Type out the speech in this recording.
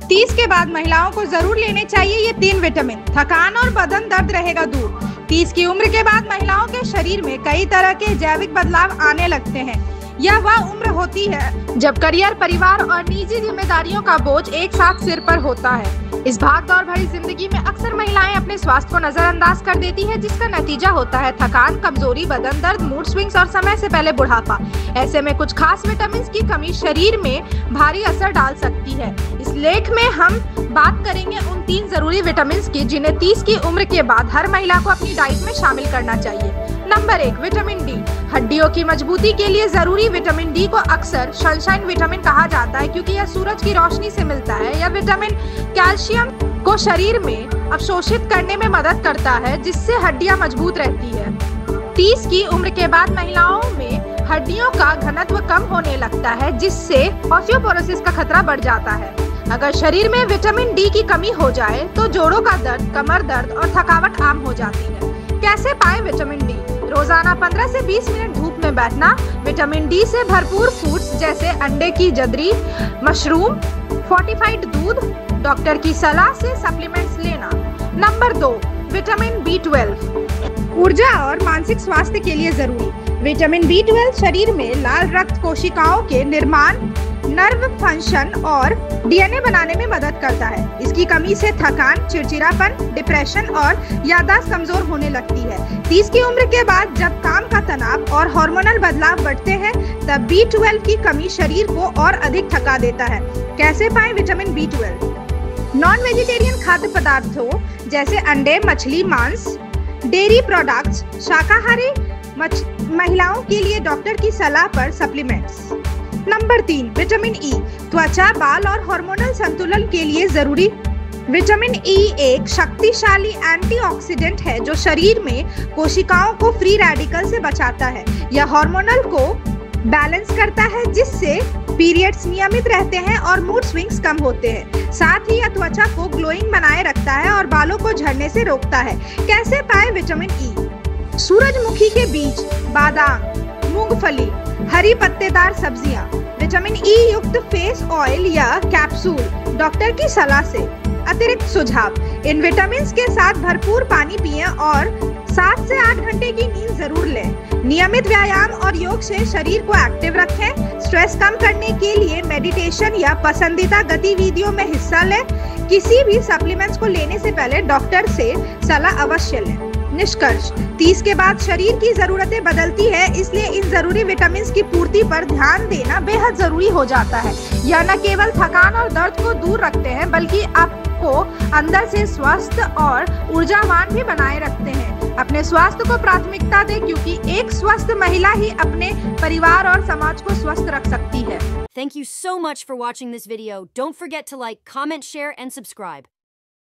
30 के बाद महिलाओं को जरूर लेने चाहिए ये 3 विटामिन। थकान और बदन दर्द रहेगा दूर। 30 की उम्र के बाद महिलाओं के शरीर में कई तरह के जैविक बदलाव आने लगते हैं। यह वह उम्र होती है जब करियर, परिवार और निजी जिम्मेदारियों का बोझ एक साथ सिर पर होता है। इस भागदौड़ भरी जिंदगी में अक्सर महिलाएं अपने स्वास्थ्य को नजरअंदाज कर देती है, जिसका नतीजा होता है थकान, कमजोरी, बदन दर्द, मूड स्विंग्स और समय से पहले बुढ़ापा। ऐसे में कुछ खास विटामिन की कमी शरीर में भारी असर डाल सकती है। इस लेख में हम बात करेंगे उन 3 जरूरी विटामिन की जिन्हें 30 की उम्र के बाद हर महिला को अपनी डाइट में शामिल करना चाहिए। Number 1, vitamin D. हड्डियों की मजबूती के लिए जरूरी विटामिन डी को अक्सर सनशाइन विटामिन कहा जाता है, क्योंकि यह सूरज की रोशनी से मिलता है। यह विटामिन कैल्शियम को शरीर में अवशोषित करने में मदद करता है, जिससे हड्डियां मजबूत रहती है। 30 की उम्र के बाद महिलाओं में हड्डियों का घनत्व कम होने लगता है, जिससे ऑस्टियोपोरोसिस का खतरा बढ़ जाता है। अगर शरीर में विटामिन डी की कमी हो जाए तो जोड़ों का दर्द, कमर दर्द और थकावट आम हो जाती है। कैसे पाएं विटामिन डी? रोजाना 15 से 20 मिनट धूप में बैठना, विटामिन डी से भरपूर फूड्स जैसे अंडे की जदरी, मशरूम, फोर्टिफाइड दूध, डॉक्टर की सलाह से सप्लीमेंट्स लेना। Number 2, vitamin B12। ऊर्जा और मानसिक स्वास्थ्य के लिए जरूरी विटामिन B12 शरीर में लाल रक्त कोशिकाओं के निर्माण, नर्व फंक्शन और डीएनए बनाने में मदद करता है। इसकी कमी से थकान, चिड़चिड़ापन, डिप्रेशन और याददाश्त कमजोर होने लगती है। 30 की उम्र के बाद जब काम का तनाव और हार्मोनल बदलाव बढ़ते हैं, तब B12 की कमी शरीर को और अधिक थका देता है। कैसे पाएं विटामिन B12? नॉन वेजिटेरियन खाद्य पदार्थों जैसे अंडे, मछली, मांस, डेयरी प्रोडक्ट्स, शाकाहारी महिलाओं के लिए डॉक्टर की सलाह पर सप्लीमेंट्स। Number 3, vitamin E. त्वचा, बाल और हार्मोनल संतुलन के लिए जरूरी विटामिन ई एक शक्तिशाली एंटीऑक्सीडेंट है जो शरीर में कोशिकाओं को फ्री रेडिकल से बचाता है। यह हार्मोनल को बैलेंस करता है, जिससे पीरियड्स नियमित रहते हैं और मूड स्विंग्स कम होते हैं। साथ ही यह त्वचा को ग्लोइंग बनाए रखता है और बालों को झड़ने से रोकता है। कैसे पाएं विटामिन ई? सूरजमुखी के बीज, बादाम, मूंगफली, हरी पत्तेदार सब्जियां, विटामिन ई युक्त फेस ऑयल या कैप्सूल, डॉक्टर की सलाह से। अतिरिक्त सुझाव: इन विटामिन के साथ भरपूर पानी पिएं और 7 से 8 घंटे की नींद जरूर लें। नियमित व्यायाम और योग से शरीर को एक्टिव रखें। स्ट्रेस कम करने के लिए मेडिटेशन या पसंदीदा गतिविधियों में हिस्सा लें। किसी भी सप्लीमेंट्स को लेने से पहले डॉक्टर से सलाह अवश्य लें। निष्कर्ष: 30 के बाद शरीर की जरूरतें बदलती है, इसलिए इन जरूरी विटामिन की पूर्ति पर ध्यान देना बेहद जरूरी हो जाता है। यह न केवल थकान और दर्द को दूर रखते हैं, बल्कि आपको अंदर से स्वस्थ और ऊर्जावान भी बनाए रखते हैं। अपने स्वास्थ्य को प्राथमिकता दें, क्योंकि एक स्वस्थ महिला ही अपने परिवार और समाज को स्वस्थ रख सकती है। Thank you so much for watching this video. Don't forget to like, comment, share, and subscribe.